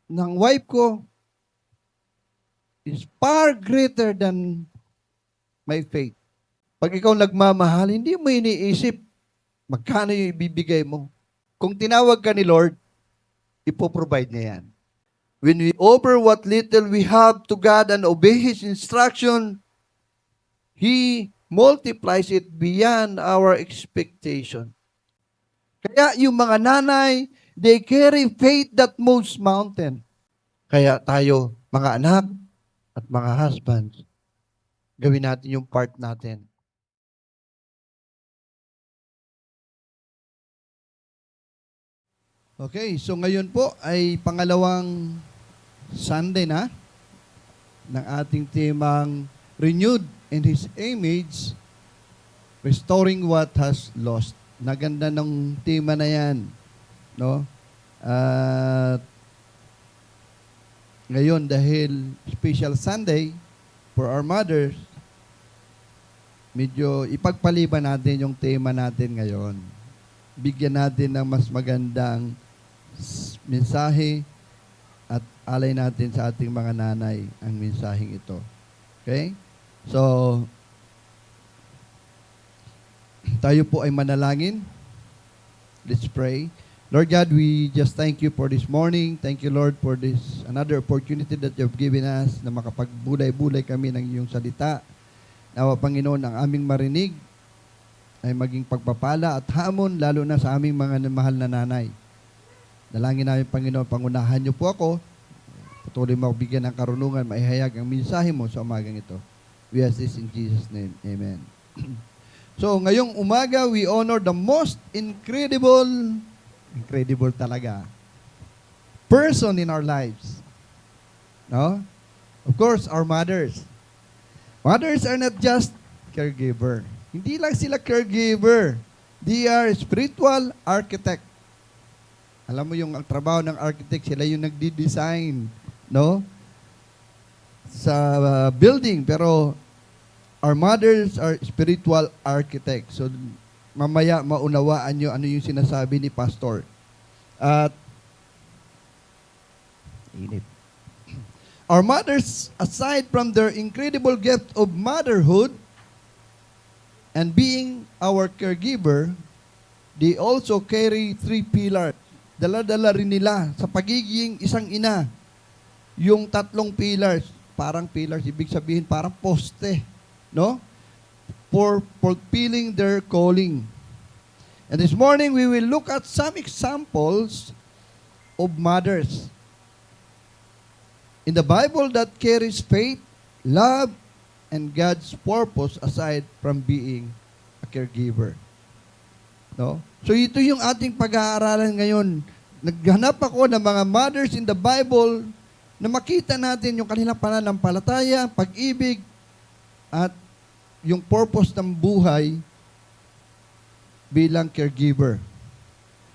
ng wife ko is far greater than my faith. Pag ikaw nagmamahal, hindi mo iniisip magkano yung ibibigay mo. Kung tinawag ka ni Lord, ipoprovide niya yan. When we offer what little we have to God and obey His instruction, He multiplies it beyond our expectation. Kaya yung mga nanay, they carry faith that moves mountain. Kaya tayo, mga anak at mga husbands, gawin natin yung part natin. Okay, so ngayon po ay pangalawang Sunday na ng ating temang Renewed in His Image, Restoring What Has Lost. Naganda ng tema na yan, no? At ngayon dahil special Sunday for our mothers, medyo ipagpaliban natin yung tema natin ngayon. Bigyan natin ng mas magandang mensahe at alay natin sa ating mga nanay ang mensaheng ito. Okay? So, tayo po ay manalangin. Let's pray. Lord God, we just thank you for this morning. Thank you, Lord, for this another opportunity that you have given us na makapagbulay-bulay kami ng iyong salita. Nawa, Panginoon, ang aming marinig ay maging pagpapala at hamon, lalo na sa aming mga mahal na nanay. Dalangin namin, Panginoon, pangunahan niyo po ako. Patuloy mo bigyan ng karunungan, maihayag ang mensahe mo sa umagang ito. We ask this in Jesus' name. Amen. So, ngayong umaga, we honor the most incredible talaga, person in our lives. No? Of course, our mothers. Mothers are not just caregiver. Hindi lang sila caregiver. They are spiritual architect. Alam mo yung ang trabaho ng architect, sila yung nagdi-design, no? Sa building, pero our mothers are spiritual architects. So, mamaya maunawaan nyo ano yung sinasabi ni Pastor. At, init. Our mothers, aside from their incredible gift of motherhood and being our caregiver, they also carry 3 pillars. Dala-dala rin nila sa pagiging isang ina. Yung 3 pillars, parang pillars, ibig sabihin parang poste, no? For fulfilling their calling. And this morning, we will look at some examples of mothers in the Bible that carries faith, love, and God's purpose aside from being a caregiver. No? So ito yung ating pag-aaralan ngayon. Naghanap ako ng mga mothers in the Bible na makita natin yung kanilang pananampalataya, pag-ibig, at yung purpose ng buhay bilang caregiver.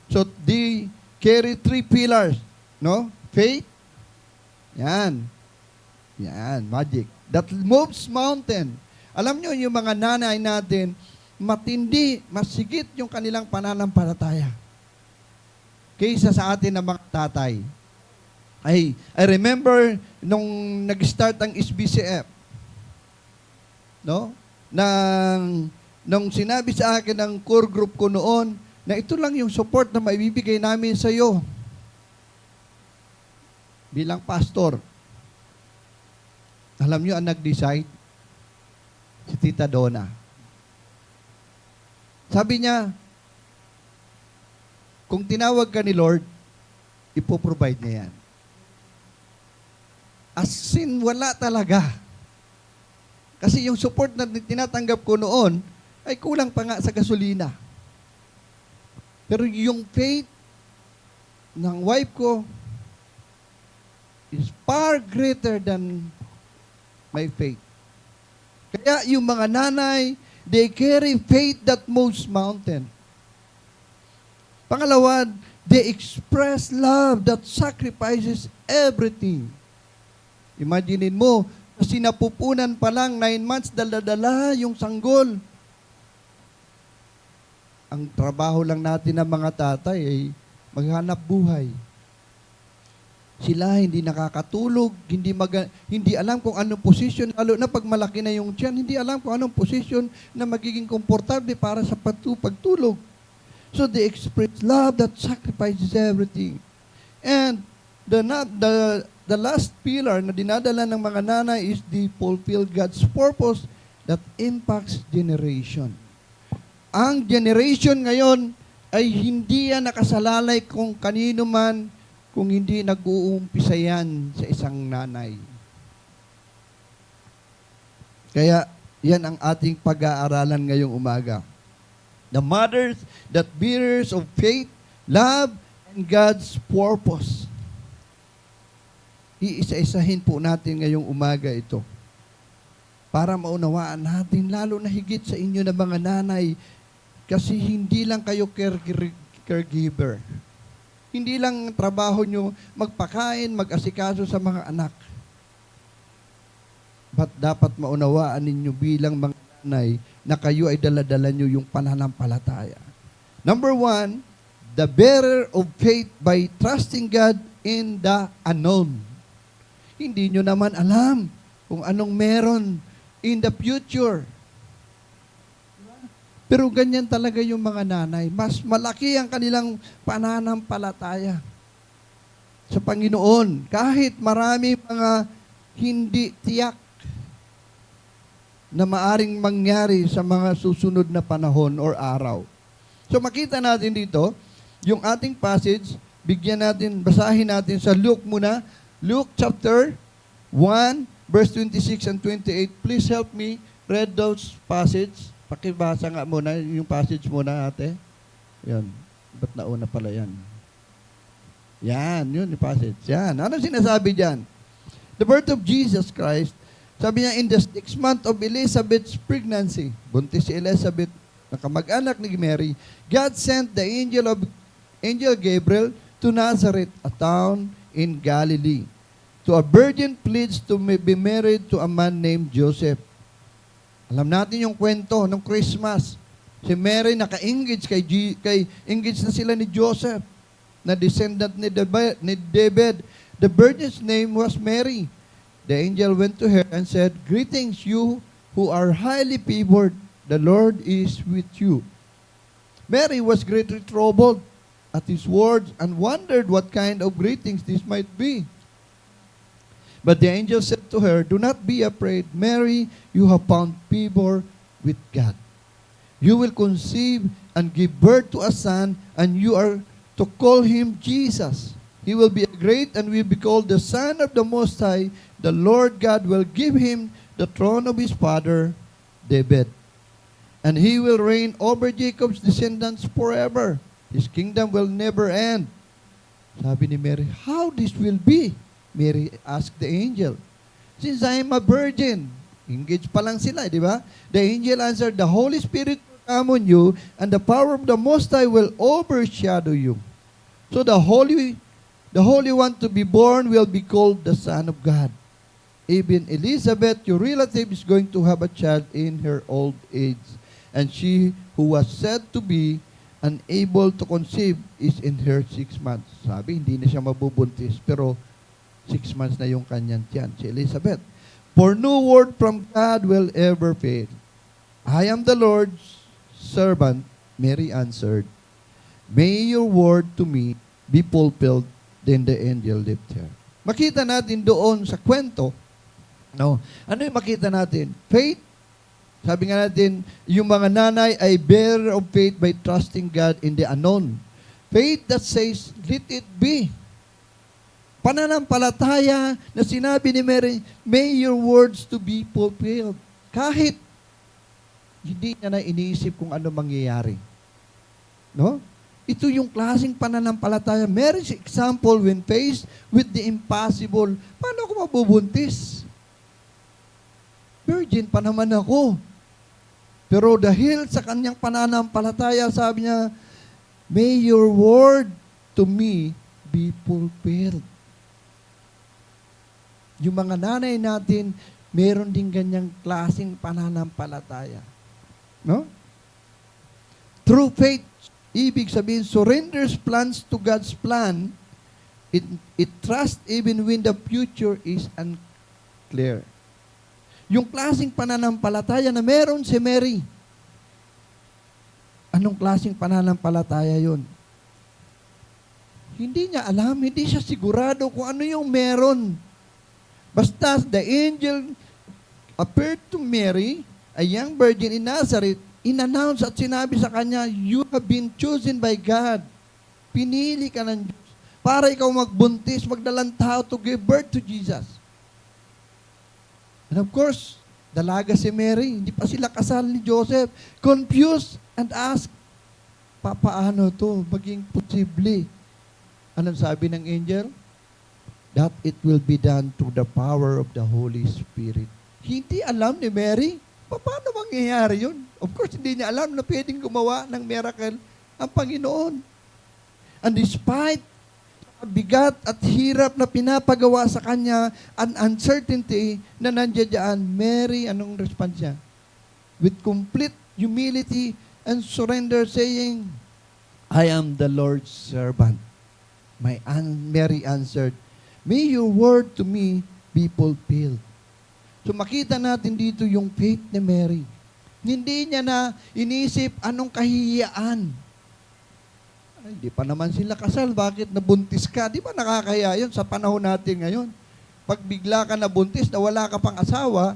So they carry 3 pillars, no? Faith, yan, magic. That moves mountain. Alam nyo, yung mga nanay natin, matindi, masigit yung kanilang pananampalataya kaysa sa atin na mga tatay. I remember nung nag-start ang SBCF, no? Nung sinabi sa akin ng core group ko noon, na ito lang yung support na maibibigay namin sa iyo bilang pastor. Alam nyo ang nag-decide? Si Tita Donna. Sabi niya, kung tinawag ka ni Lord, ipoprovide niya yan. As in, wala talaga. Kasi yung support na tinatanggap ko noon, ay kulang pa nga sa gasolina. Pero yung faith ng wife ko is far greater than my faith. Kaya yung mga nanay, they carry faith that moves mountain. Pangalawa, they express love that sacrifices everything. Imaginin mo, sinapupunan pa lang 9 months, dala-dala yung sanggol. Ang trabaho lang natin ng mga tatay ay maghanap buhay. Sila hindi nakakatulog, hindi alam kung anong posisyon, lalo na pag malaki na yung tiyan, hindi alam kung anong posisyon na magiging komportable para sa pagtulog. So they express love that sacrifices everything. And the last pillar na dinadala ng mga nanay is the fulfill God's purpose that impacts generation. Ang generation ngayon ay hindi yan nakasalalay kung kanino man, kung hindi nag-uumpisa yan sa isang nanay. Kaya yan ang ating pag-aaralan ngayong umaga. The mothers that bearers of faith, love, and God's purpose. Iisa-isahin po natin ngayong umaga ito. Para maunawaan natin, lalo na higit sa inyo na mga nanay, kasi hindi lang kayo caregiver. Hindi lang trabaho nyo magpakain, mag-asikaso sa mga anak. But dapat maunawaan ninyo bilang mga nanay na kayo ay dala-dala nyo yung pananampalataya. Number 1, the bearer of faith by trusting God in the unknown. Hindi nyo naman alam kung anong meron in the future. Pero ganyan talaga yung mga nanay. Mas malaki ang kanilang pananampalataya sa Panginoon. Kahit marami mga hindi tiyak na maaring mangyari sa mga susunod na panahon or araw. So makita natin dito, yung ating passage, basahin natin sa Luke muna. Luke chapter 1, verse 26 and 28. Please help me read those passages. Pakibasa nga muna, yung passage muna, ate. Yan. Ba't nauna pala yan? Yan, yun yung passage. Yan. Ano sinasabi dyan? The birth of Jesus Christ, sabi niya, in the 6th month of Elizabeth's pregnancy, buntis si Elizabeth, nakamag-anak ni Mary, God sent the angel Gabriel to Nazareth, a town in Galilee, to a virgin pledged to be married to a man named Joseph. Alam natin yung kwento ng Christmas. Si Mary naka-engage engage na sila ni Joseph, na descendant ni David. The virgin's name was Mary. The angel went to her and said, "Greetings, you who are highly favored. The Lord is with you." Mary was greatly troubled at his words and wondered what kind of greetings this might be. But the angel said to her, "Do not be afraid, Mary, you have found favor with God. You will conceive and give birth to a son, and you are to call him Jesus. He will be great and will be called the Son of the Most High. The Lord God will give him the throne of his father, David. And he will reign over Jacob's descendants forever. His kingdom will never end." Sabi ni Mary, "How this will be?" Mary asked the angel, "Since I am a virgin." Engaged pa lang sila, di ba? The angel answered, "The Holy Spirit will come on you, and the power of the Most High will overshadow you. So the Holy One to be born will be called the Son of God. Even Elizabeth, your relative, is going to have a child in her old age. And she who was said to be unable to conceive is in her 6 months. Sabi, hindi na siya mabubuntis, pero 6 months na yung kanyang tiyan, si Elizabeth. For no word from God will ever fail. I am the Lord's servant, Mary answered. May your word to me be fulfilled. Then the angel left her. Makita natin doon sa kwento, no? Ano yung makita natin? Faith. Sabi nga natin, yung mga nanay ay bearer of faith by trusting God in the unknown. Faith that says, let it be. Pananampalataya na sinabi ni Mary, may your words to be fulfilled. Kahit hindi niya na iniisip kung ano mangyayari. No? Ito yung klaseng pananampalataya. Mary's example when faced with the impossible. Paano ako mabubuntis? Virgin pa naman ako. Pero dahil sa kanyang pananampalataya, sabi niya, may your word to me be fulfilled. Yung mga nanay natin, meron din ganyang klaseng pananampalataya. No? Through faith, ibig sabihin, surrenders plans to God's plan It, it trusts even when the future is unclear. Yung klaseng pananampalataya na meron si Mary. Anong klaseng pananampalataya yun? Hindi niya alam, hindi siya sigurado kung ano yung meron. Basta the angel appeared to Mary, a young virgin in Nazareth, in-announce at sinabi sa kanya, you have been chosen by God. Pinili ka ng Diyos para ikaw magbuntis, magdalang tao to give birth to Jesus. And of course, dalaga si Mary, hindi pa sila kasal ni Joseph. Confused and asked, paano to maging posible? Anong sabi ng angel? That it will be done through the power of the Holy Spirit. Hindi alam ni Mary, paano mangyayari yun? Of course, hindi niya alam na pwedeng gumawa ng miracle ang Panginoon. And despite bigat at hirap na pinapagawa sa kanya, an uncertainty na nandiyan dyan, Mary, anong response niya? With complete humility and surrender, saying, I am the Lord's servant. Mary answered, may your word to me be fulfilled. So makita natin dito yung faith ni Mary. Hindi niya na inisip anong kahihiyaan. Ay, di pa naman sila kasal. Bakit nabuntis ka? Di ba nakakaya yun sa panahon natin ngayon? Pag bigla ka nabuntis na wala ka pang asawa,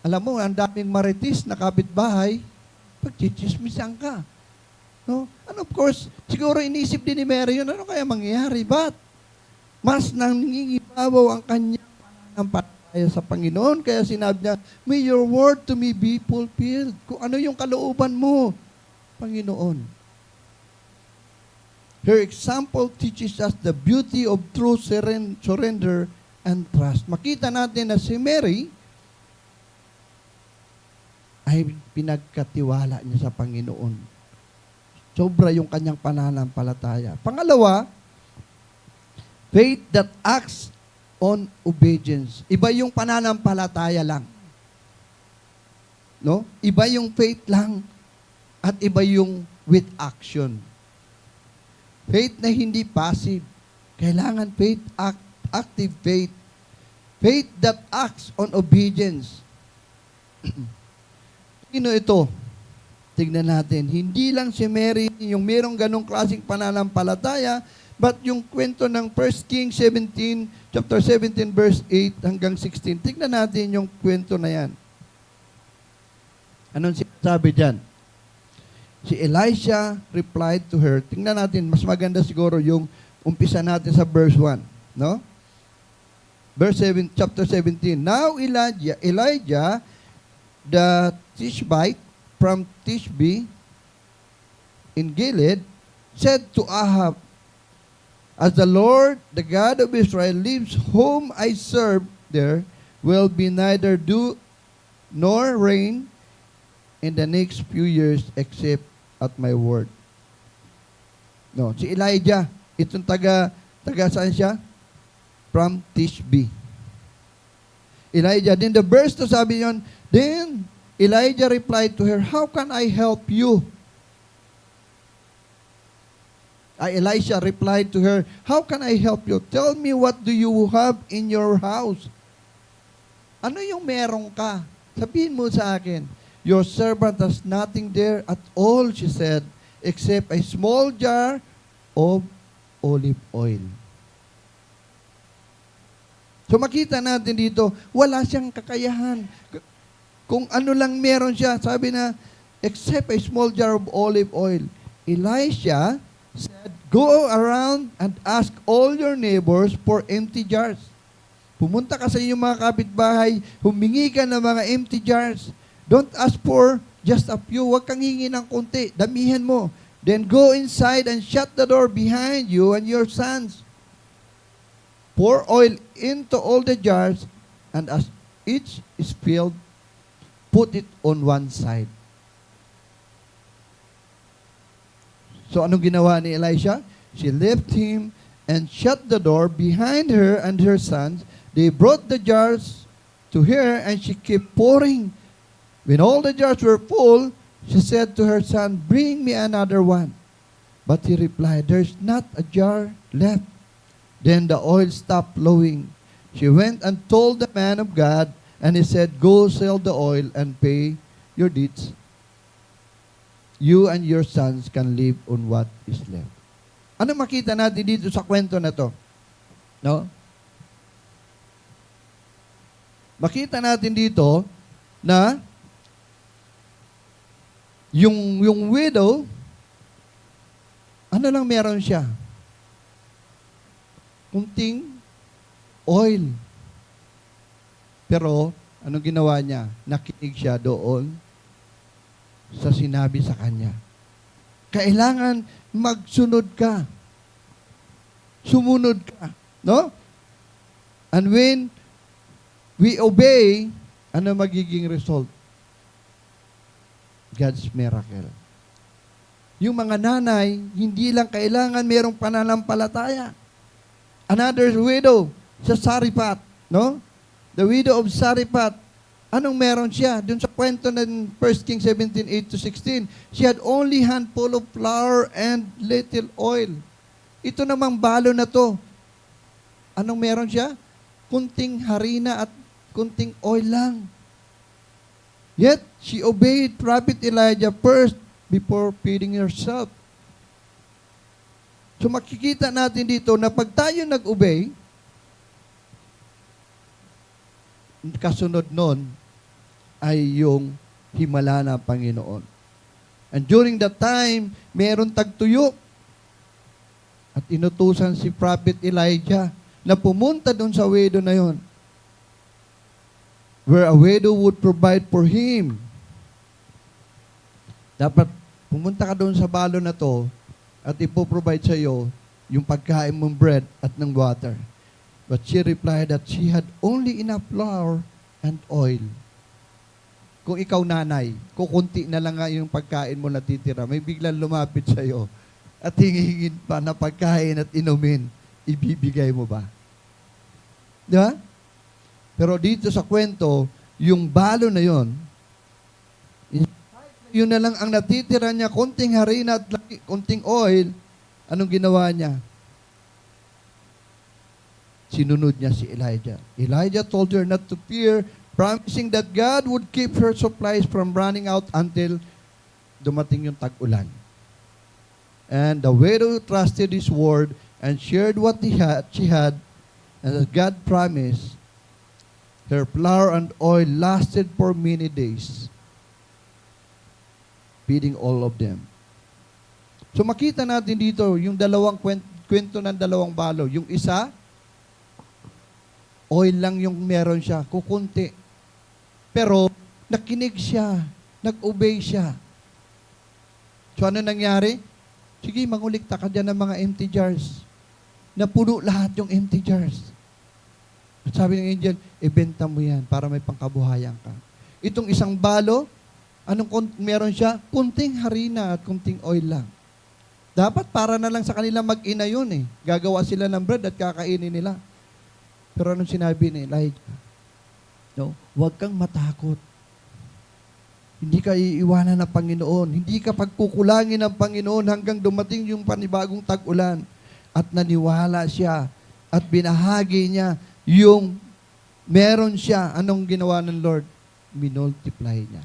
alam mo, ang daming marites na kapitbahay, pagchichismisan ka. No? And of course, siguro inisip din ni Mary yun, ano kaya mangyayari? But, mas nangingibabaw ang kanyang pananampalataya sa Panginoon. Kaya sinabi niya, may your word to me be fulfilled. Kung ano yung kalooban mo, Panginoon. Her example teaches us the beauty of true surrender and trust. Makita natin na si Mary ay pinagkatiwala niya sa Panginoon. Sobra yung kanyang pananampalataya. Pangalawa, faith that acts on obedience. Iba yung pananampalataya lang. No? Iba yung faith lang at iba yung with action. Faith na hindi passive. Kailangan faith, active faith. Faith that acts on obedience. Sino ito? Tignan natin. Hindi lang si Mary yung merong ganong klaseng pananampalataya, but yung kwento ng 1 Kings 17, chapter 17, verse 8 hanggang 16. Tignan natin yung kwento na yan. Anong sinasabi dyan? Si Elisha replied to her. Tingnan natin, mas maganda siguro yung umpisa natin sa verse 1. No? Verse 7, chapter 17. Now Elijah, the Tishbite from Tishbe in Gilead, said to Ahab, as the Lord, the God of Israel, lives, whom I serve there, will be neither dew nor rain in the next few years except at my word. No, si Elijah, itong taga saan siya? From Tishbe. Elijah, then the verse to sabi yon, then Elijah replied to her, how can I help you? Elisha replied to her, how can I help you? Tell me, what do you have in your house? Ano yung meron ka? Sabihin mo sa akin. Your servant has nothing there at all, she said, except a small jar of olive oil. So makita natin dito, wala siyang kakayahan. Kung ano lang meron siya, sabi na, except a small jar of olive oil. Elisha said, go around and ask all your neighbors for empty jars. Pumunta ka sa inyong mga kapitbahay, humingi ka ng mga empty jars. Don't ask for just a few. Huwag kang hingi ng konti. Damihan mo. Then go inside and shut the door behind you and your sons. Pour oil into all the jars, and as each is filled, put it on one side. So anong ginawa ni Elisha? She left him and shut the door behind her and her sons. They brought the jars to her, and she kept pouring. When all the jars were full, she said to her son, bring me another one. But he replied, there's not a jar left. Then the oil stopped flowing. She went and told the man of God, and he said, "Go sell the oil and pay your debts. You and your sons can live on what is left." Ano makita natin dito sa kwento na to? No? Makita natin dito na yung widow, ano lang meron siya? Kunting oil. Pero, anong ginawa niya? Nakinig siya doon sa sinabi sa kanya. Kailangan magsunod ka. Sumunod ka. No? And when we obey, ano magiging result? God's miracle. Yung mga nanay, hindi lang kailangan merong pananampalataya. Another widow, sa Sarifat, no? The widow of Sarifat, anong meron siya? Doon sa kwento ng 1 Kings 17:8-16, she had only handful of flour and little oil. Ito namang balo na to. Anong meron siya? Kunting harina at kunting oil lang. Yet, she obeyed Prophet Elijah first before feeding herself. So makikita natin dito na pag tayo nag-obey, kasunod nun ay yung himala ng Panginoon. And during that time, meron tagtuyo. At inutusan si Prophet Elijah na pumunta doon sa widow na yon, where a widow would provide for him. Dapat pumunta ka doon sa balo na to at ipoprovide sa iyo yung pagkain mong bread at ng water. But she replied that she had only enough flour and oil. Kung ikaw nanay, kukunti na lang nga yung pagkain mo natitira, may biglang lumapit sa iyo at hingingin pa na pagkain at inumin, ibibigay mo ba? Di ba? Pero dito sa kwento, yung balo na yon, yun na lang ang natitira niya, konting harina at konting oil, anong ginawa niya? Sinunod niya si Elijah. Elijah told her not to fear, promising that God would keep her supplies from running out until dumating yung tag-ulan. And the widow trusted his word and shared what she had, and as God promised, her flour and oil lasted for many days, feeding all of them. So makita natin dito yung dalawang kwento ng dalawang balo. Yung isa, oil lang yung meron siya, kukunti. Pero nakinig siya, nag-obey siya. So ano nangyari? Sige, mangulikta ka dyan ng mga empty jars. Napuno lahat yung empty jars. At sabi ng angel, ibenta mo yan para may pangkabuhayan ka. Itong isang balo, anong meron siya? Kunting harina at kunting oil lang. Dapat para na lang sa kanila mag-ina yun eh. Gagawa sila ng bread at kakainin nila. Pero anong sinabi ni Elijah? No, huwag kang matakot. Hindi ka iiwanan ng Panginoon. Hindi ka pagkukulangin ng Panginoon hanggang dumating yung panibagong tag-ulan. At naniwala siya at binahagi niya yung meron siya. Anong ginawa ng Lord? Minultiply niya.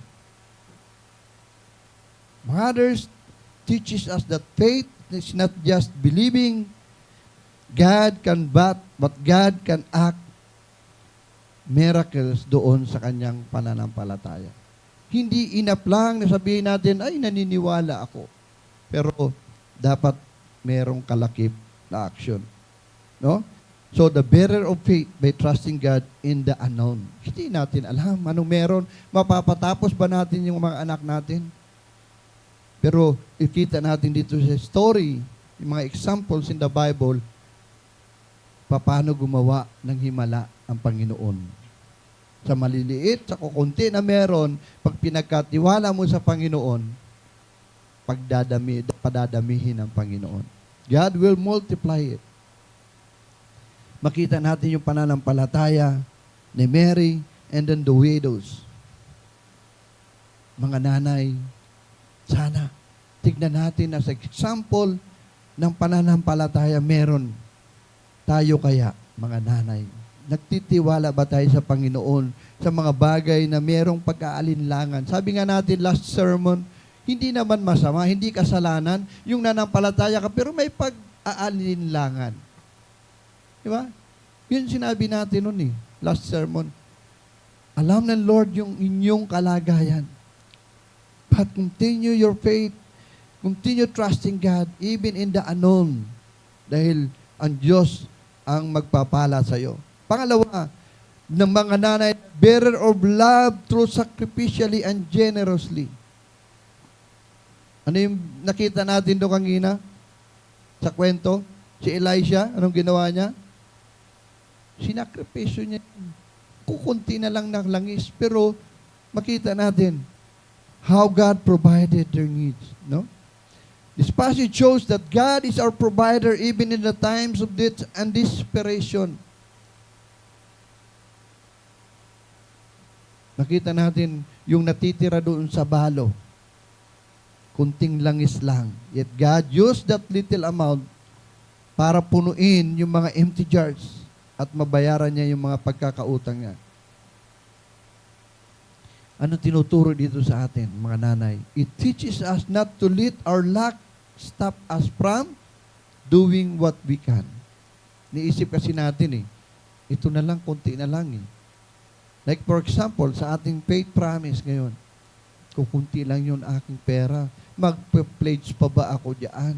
Mothers teaches us that faith is not just believing God can but God can act miracles doon sa kanyang pananampalataya. Hindi enough lang na sabihin natin, ay, naniniwala ako. Pero dapat merong kalakip na action. No? So, the bearer of faith by trusting God in the unknown. Hindi natin alam anong meron. Mapapatapos ba natin yung mga anak natin? Pero, ikita natin dito sa story, yung mga examples in the Bible, paano gumawa ng himala ang Panginoon. Sa maliliit, sa kukunti na meron, pag pinagkatiwala mo sa Panginoon, padadamihin ng Panginoon. God will multiply it. Makita natin yung pananampalataya ni Mary and then the widows. Mga nanay, sana tignan natin as example ng pananampalataya meron Tayo kaya, mga nanay, nagtitiwala ba tayo sa Panginoon sa mga bagay na merong pagkaalinlangan? Sabi nga natin last sermon, hindi naman masama, hindi kasalanan, yung nanampalataya ka, pero may pag-aalinlangan. Di ba? Yun sinabi natin nun last sermon. Alam ng Lord yung inyong kalagayan. But continue your faith, continue trusting God, even in the unknown. Dahil ang Diyos ang magpapala sa iyo. Pangalawa, ng mga nanay, bearer of love through sacrificially and generously. Ano yung nakita natin doon kanina? Sa kwento? Si Elisha, anong ginawa niya? Sinakripisyo niya. Kukunti na lang ng langis. Pero makita natin how God provided their needs. No? This passage shows that God is our provider even in the times of death and desperation. Nakita natin yung natitira doon sa balo. Kunting langis lang. Yet God used that little amount para punuin yung mga empty jars at mabayaran niya yung mga pagkakautang niya. Ano tinuturo dito sa atin, mga nanay? It teaches us not to let our lack stop us from doing what we can. Niisip kasi natin ito na lang, konti na lang Like for example, sa ating faith promise ngayon, kung kunti lang yun aking pera, magpe-pledge pa ba ako diyan?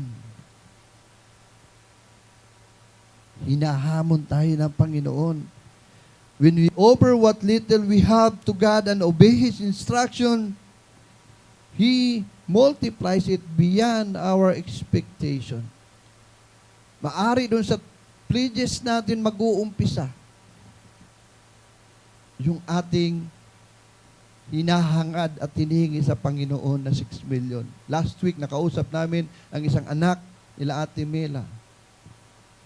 Hinahamon tayo ng Panginoon. When we offer what little we have to God and obey His instruction, He multiplies it beyond our expectation. Maari doon sa pledges natin mag-uumpisa yung ating hinahangad at hinihingi sa Panginoon na 6 million. Last week, nakausap namin ang isang anak nila Ate Mela.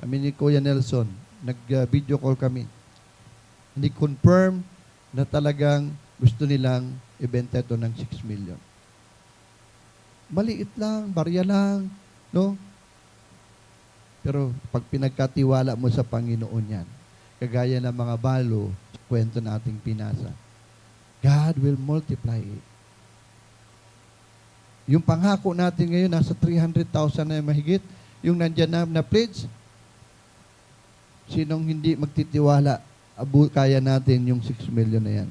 Kami ni Kuya Nelson. Nag-video call kami. Hindi confirm na talagang gusto nilang ibenta ito ng 6 million. Maliit lang, barya lang, no? Pero pag pinagkatiwala mo sa Panginoon yan, kagaya ng mga balo, kwento nating pinasa, God will multiply it. Yung pangako natin ngayon, nasa 300,000 na mahigit, yung nandyan na pledge, sinong hindi magtitiwala, kaya natin yung 6 million na yan.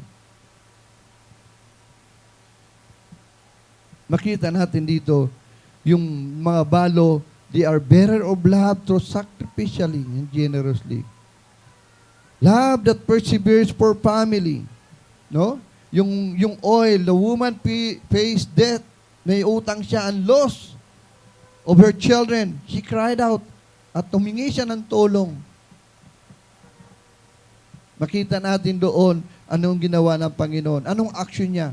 Makita natin dito, yung mga balo, they are bearer of love through sacrificially and generously. Love that perseveres for family. No? Yung oil, the woman faced death. May utang siya and loss of her children. She cried out at tumingi siya ng tulong. Makita natin doon anong ginawa ng Panginoon. Anong action niya?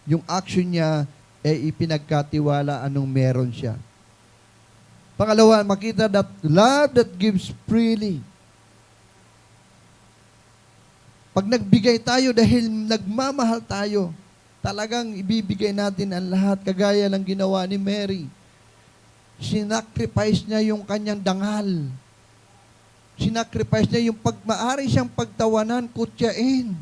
Yung action niya ay ipinagkatiwala anong meron siya. Pangalawa, makita that love that gives freely. Pag nagbigay tayo dahil nagmamahal tayo, talagang ibibigay natin ang lahat kagaya ng ginawa ni Mary. Sinacrifice niya yung kanyang dangal. Sinacrifice niya yung maaari siyang pagtawanan, kutyain.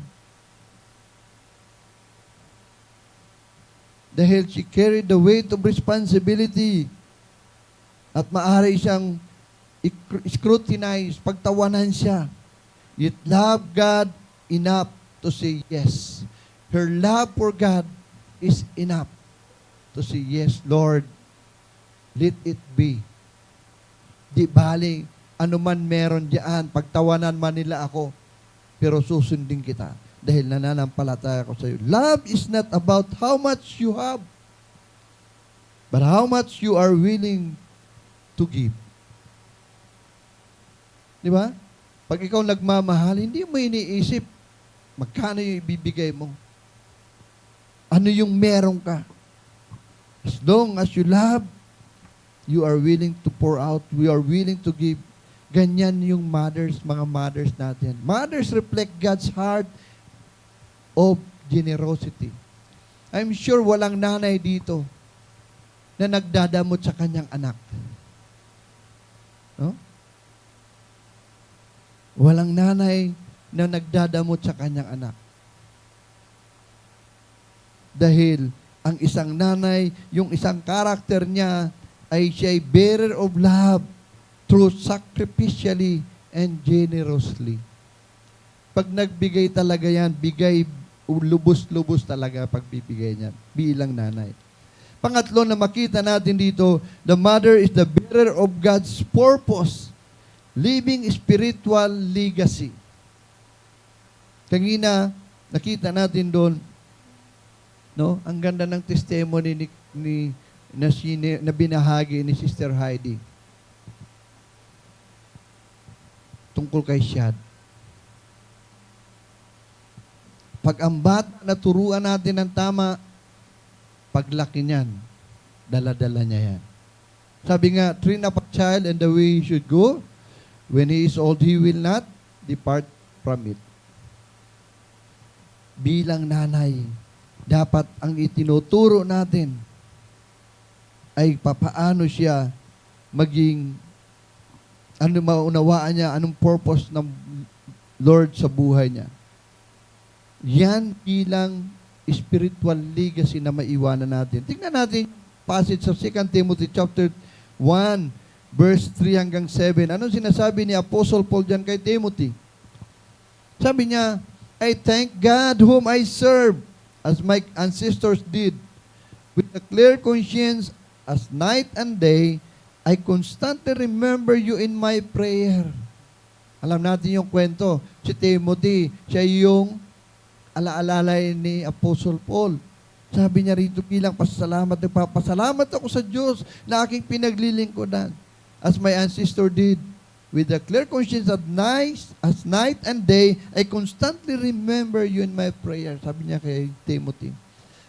Dahil she carried the weight of responsibility at maaari siyang scrutinize, pagtawanan siya. Yet love God enough to say yes. Her love for God is enough to say, yes, Lord, let it be. Di bali, ano man meron diyan, pagtawanan man nila ako, pero susundin kita dahil nananampalataya ko sa iyo. Love is not about how much you have, but how much you are willing to give. Di ba? Pag ikaw nagmamahal, hindi mo iniisip magkano yung ibibigay mo. Ano yung meron ka? As long as you love, you are willing to pour out, we are willing to give. Ganyan yung mothers, mga mothers natin. Mothers reflect God's heart of generosity. I'm sure walang nanay dito na nagdadamot sa kanyang anak. No? Walang nanay na nagdadamot sa kanyang anak. Dahil ang isang nanay, yung isang karakter niya ay siya'y bearer of love through sacrificially and generously. Pag nagbigay talaga yan, bigay lubos-lubos talaga pagbibigay niyan bilang nanay. Pangatlo na makita natin dito, the mother is the bearer of God's purpose, living spiritual legacy. Kanina, nakita natin doon, no? Ang ganda ng testimony na binahagi ni Sister Heidi tungkol kay Shad. Pag ang bata naturuan natin ng tama, paglaki niyan, dala-dala niya yan. Sabi nga, train up a child in the way he should go. When he is old, he will not depart from it. Bilang nanay, dapat ang itinuturo natin ay papaano siya maging, ano maunawaan niya, anong purpose ng Lord sa buhay niya. Yan bilang spiritual legacy na maiwanan natin. Tingnan natin passage sa 2 Timothy chapter 1, verse 3 hanggang 7. Anong sinasabi ni Apostle Paul dyan kay Timothy? Sabi niya, I thank God whom I serve, as my ancestors did, with a clear conscience, as night and day, I constantly remember you in my prayer. Alam natin yung kwento. Si Timothy, siya yung alaalalay ni Apostle Paul. Sabi niya rito bilang pasasalamat, nagpapasalamat ako sa Diyos na aking pinaglilingkuran, as my ancestor did. With a clear conscience as night and day, I constantly remember you in my prayer. Sabi niya kay Timothy.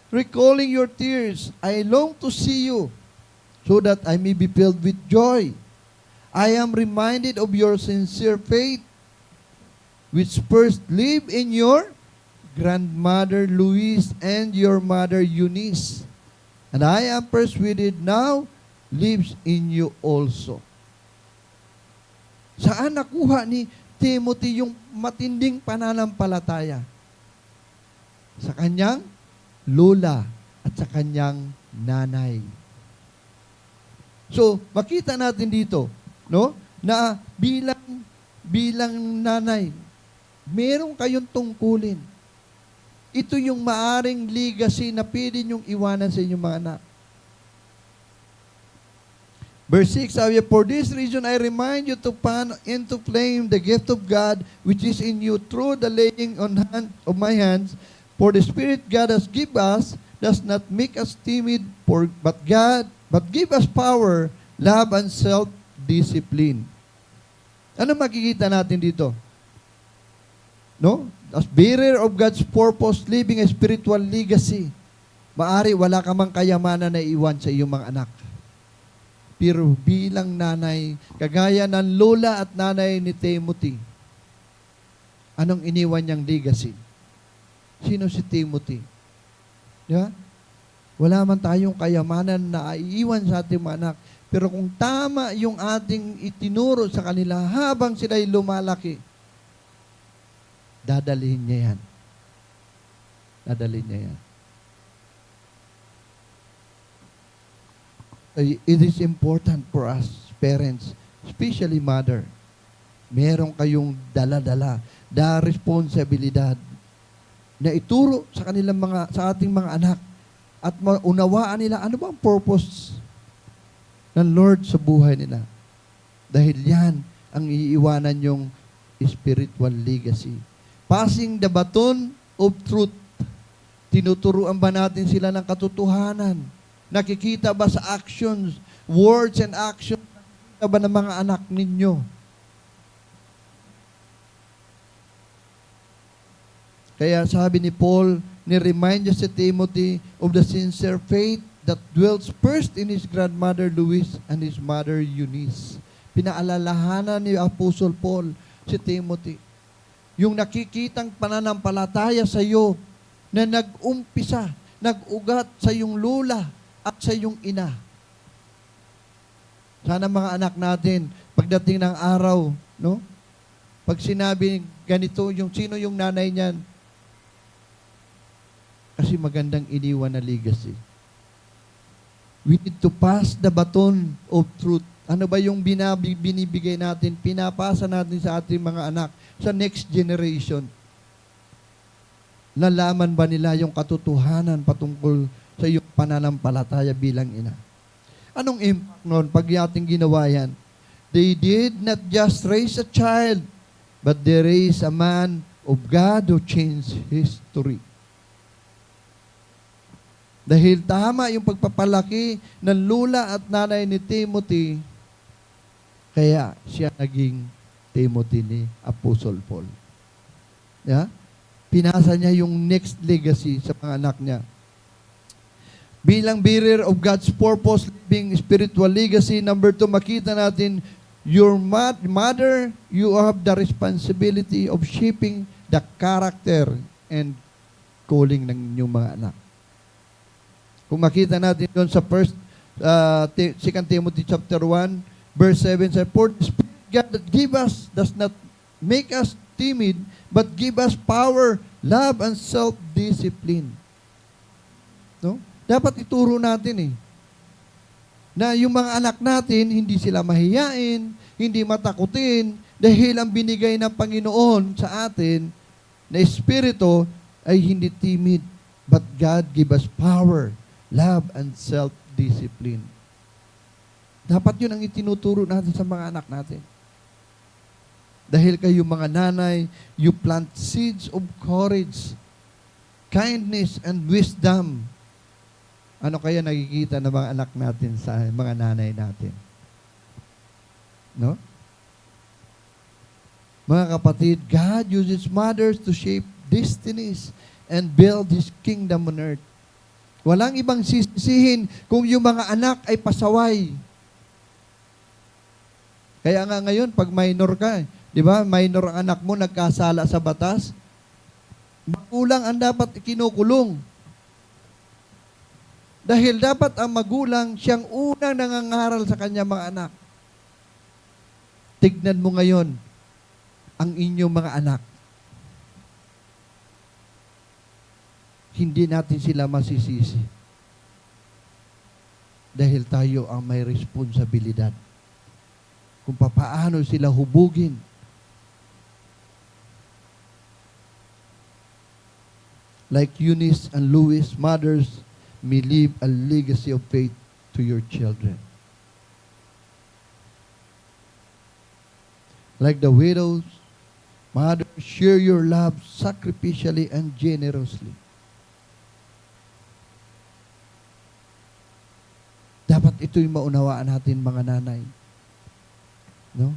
Recalling your tears, I long to see you, so that I may be filled with joy. I am reminded of your sincere faith, which first lived in your grandmother Louise and your mother Eunice. And I am persuaded now lives in you also. Saan nakuha ni Timothy yung matinding pananampalataya? Sa kanyang lola at sa kanyang nanay. So, makita natin dito, no, na bilang nanay, meron kayong tungkulin. Ito yung maaring legacy na pwede niyong iwanan sa inyong mga anak. Verse 6, sabi, for this reason I remind you to fan into flame the gift of God which is in you through the laying on of my hands. For the Spirit God has given us does not make us timid, but give us power, love, and self-discipline. Ano makikita natin dito? No? As bearer of God's purpose, living a spiritual legacy. Maari wala ka mang kayamanan na iwan sa iyong mga anak. Pero bilang nanay, kagaya ng lola at nanay ni Timothy, anong iniwan niyang legacy? Sino si Timothy? Di ba? Wala man tayong kayamanan na iiwan sa ating mga anak. Pero kung tama yung ating itinuro sa kanila habang sila'y lumalaki, dadalhin niya yan. Dadalhin niya yan. It is important for us, parents, especially mother. Meron kayong dala-dala, responsibilidad na ituro sa kanilang sa ating mga anak at maunawaan nila ano ba ang purpose ng Lord sa buhay nila. Dahil yan ang iiwanan yung spiritual legacy. Passing the baton of truth. Tinuturuan ba natin sila ng katotohanan? Nakikita ba sa actions, words and actions, nakikita ba ng mga anak ninyo? Kaya sabi ni Paul, ni-remind niya si Timothy of the sincere faith that dwells first in his grandmother Louise and his mother Eunice. Pinaalalahanan ni Apostle Paul si Timothy. Yung nakikitang pananampalataya sa iyo na nag-umpisa, nag-ugat sa iyong lula at sa iyong ina. Sana mga anak natin, pagdating ng araw, no? Pag sinabi ganito, sino yung nanay niyan? Kasi magandang iniwan na legacy. We need to pass the baton of truth. Ano ba yung binibigay natin, pinapasa natin sa ating mga anak, sa next generation? Nalaman ba nila yung katotohanan patungkol sa iyong pananampalataya bilang ina? Anong impact noon pag ating ginawa yan? They did not just raise a child, but they raised a man of God who changed history. Dahil tama yung pagpapalaki ng lula at nanay ni Timothy, kaya siya naging Timothy ni Apostle Paul. Yeah? Pinasa niya yung next legacy sa mga anak niya. Bilang bearer of God's purpose, living spiritual legacy, number 2, makita natin, your mother, you have the responsibility of shaping the character and calling ng inyong mga anak. Kung makita natin doon sa 2 Timothy chapter 1, verse 7, says, for the Spirit God that give us does not make us timid, but give us power, love, and self-discipline. No? Dapat ituro natin na yung mga anak natin, hindi sila mahiyain, hindi matakutin, dahil ang binigay ng Panginoon sa atin na Espiritu ay hindi timid, but God give us power, love, and self-discipline. Dapat yun ang itinuturo natin sa mga anak natin. Dahil kayo mga nanay, you plant seeds of courage, kindness, and wisdom. Ano kaya nakikita ng mga anak natin sa mga nanay natin? No? Mga kapatid, God uses mothers to shape destinies and build His kingdom on earth. Walang ibang sisihin kung yung mga anak ay pasaway. Kaya nga ngayon, pag minor ka, di ba, minor ang anak mo, nagkasala sa batas, magulang ang dapat kinukulong. Dahil dapat ang magulang siyang unang nangangaral sa kanya mga anak. Tignan mo ngayon ang inyong mga anak. Hindi natin sila masisisi. Dahil tayo ang may responsibilidad kung paano sila hubugin. Like Eunice and Louis, mothers may leave a legacy of faith to your children. Like the widows, mothers, share your love sacrificially and generously. Dapat ito'y maunawaan natin mga nanay. No?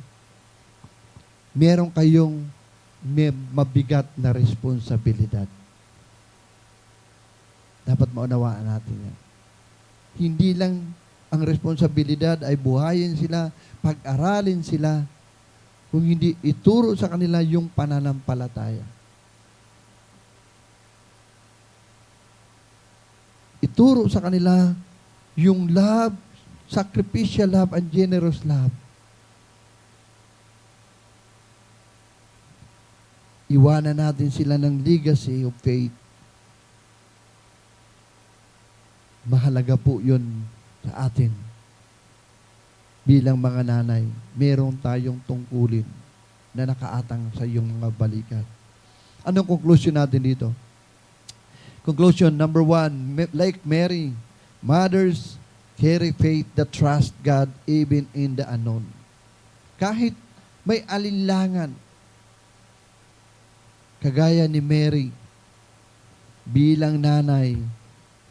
Meron kayong mabigat na responsibilidad. Dapat maunawaan natin yan. Hindi lang ang responsibilidad ay buhayin sila, pag-aralin sila, kung hindi ituro sa kanila yung pananampalataya. Ituro sa kanila yung love, sacrificial love, and generous love. Iwanan natin sila ng legacy of faith. Mahalaga po yun sa atin. Bilang mga nanay, meron tayong tungkulin na nakaatang sa iyong mga balikat. Anong conclusion natin dito? Conclusion number 1, like Mary, mothers carry faith that trust God even in the unknown. Kahit may alinlangan, kagaya ni Mary, bilang nanay,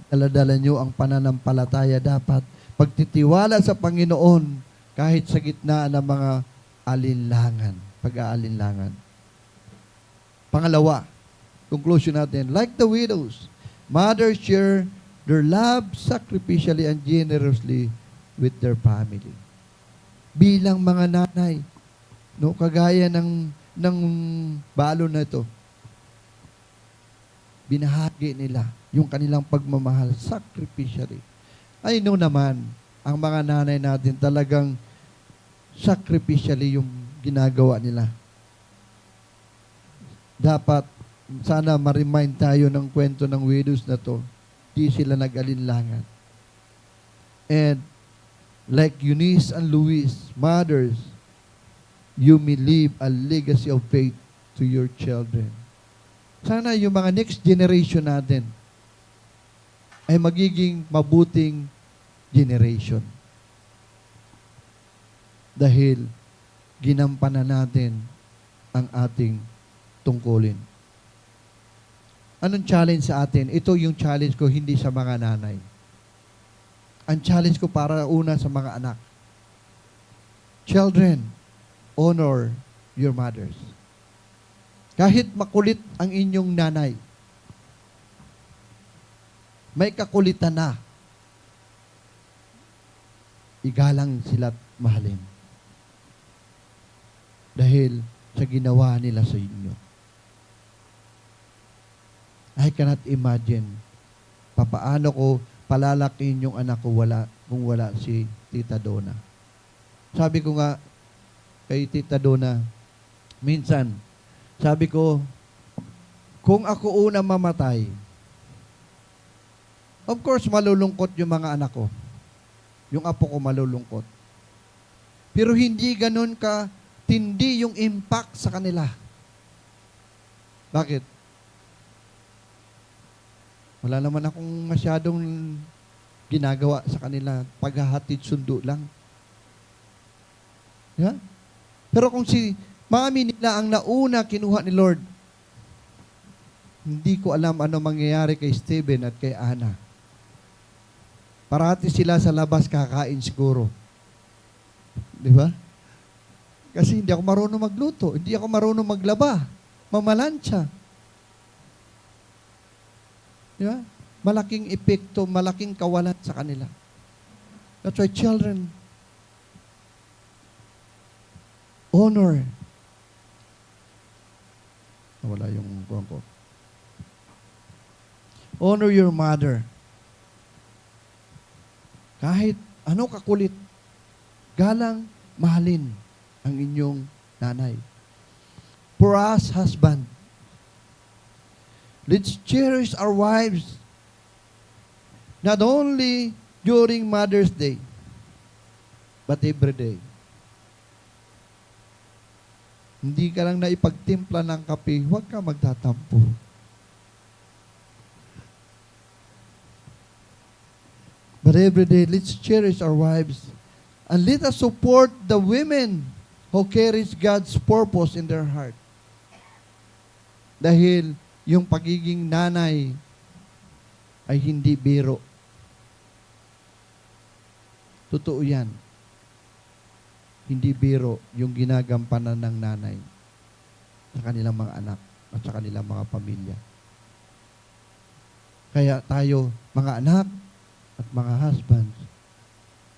daladala nyo ang pananampalataya dapat. Pagtitiwala sa Panginoon, kahit sa gitna ng mga alinlangan, pag-aalinlangan. Pangalawa, conclusion natin, like the widows, mothers share their love sacrificially and generously with their family. Bilang mga nanay, no, kagaya ng balon na ito, binahagi nila yung kanilang pagmamahal sacrificially. I know naman, ang mga nanay natin talagang sacrificially yung ginagawa nila. dapat sana ma-remind tayo ng kwento ng widows na to. Di sila nag-alinlangan. And like Eunice and Luis, mothers, you may leave a legacy of faith to your children. Sana yung mga next generation natin ay magiging mabuting generation. Dahil ginampanan natin ang ating tungkulin. Anong challenge sa atin? Ito yung challenge ko, hindi sa mga nanay. Ang challenge ko para una sa mga anak. Children, honor your mothers. Kahit makulit ang inyong nanay, may kakulitan na, igalang sila't mahalin. Dahil sa ginawa nila sa inyo. I cannot imagine papaano ko palalakihin yung anak ko kung wala si Tita Donna. Sabi ko nga kay Tita Donna, minsan, sabi ko, kung ako una mamatay, of course, malulungkot yung mga anak ko. Yung apo ko malulungkot. Pero hindi ganun ka tindi yung impact sa kanila. Bakit? Wala naman akong masyadong ginagawa sa kanila. Paghahatid sundo lang. Yeah? Pero kung si mami nila ang nauna kinuha ni Lord, hindi ko alam ano mangyayari kay Steven at kay Ana. Parati sila sa labas kakain siguro. Di ba? Kasi hindi ako marunong magluto. Hindi ako marunong maglaba. Mamalansya. Di ba? Malaking epekto, malaking kawalan sa kanila. That's why children, honor. Wala yung ko. Honor your mother. Kahit ano kakulit, galang, mahalin ang inyong nanay. For us, husband, let's cherish our wives not only during Mother's Day, but every day. Hindi ka lang naipagtimpla ng kape, huwag ka magtatampo. But every day, let's cherish our wives and let us support the women who carries God's purpose in their heart. Dahil yung pagiging nanay ay hindi biro. Totoo yan. Hindi biro yung ginagampanan ng nanay sa kanilang mga anak at sa kanilang mga pamilya. Kaya tayo, mga anak at mga husbands,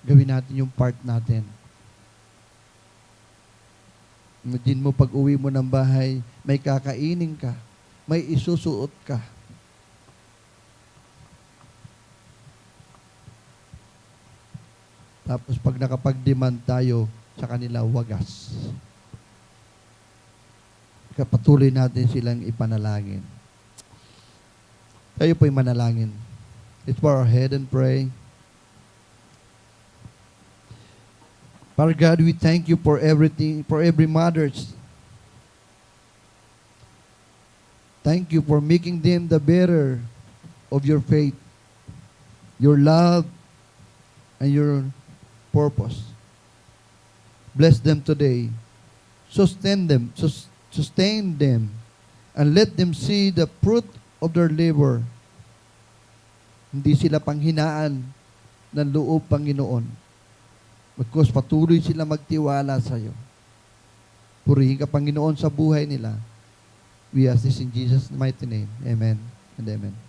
gawin natin yung part natin. Imagine mo pag uwi mo ng bahay, may kakainin ka, may isusuot ka. Tapos pag nakapag-demand tayo sa kanila, wagas. Kapatuloy natin silang ipanalangin. Tayo po'y manalangin. Let's bow our head and pray. Father God, we thank you for everything, for every mothers. Thank you for making them the bearer of your faith, your love, and your purpose. Bless them today. Sustain them, and let them see the fruit of their labor. Hindi sila panghinaan ng loob, Panginoon. Because patuloy sila magtiwala sa iyo. Purihin ka, Panginoon, sa buhay nila. We ask this in Jesus' mighty name. Amen and amen.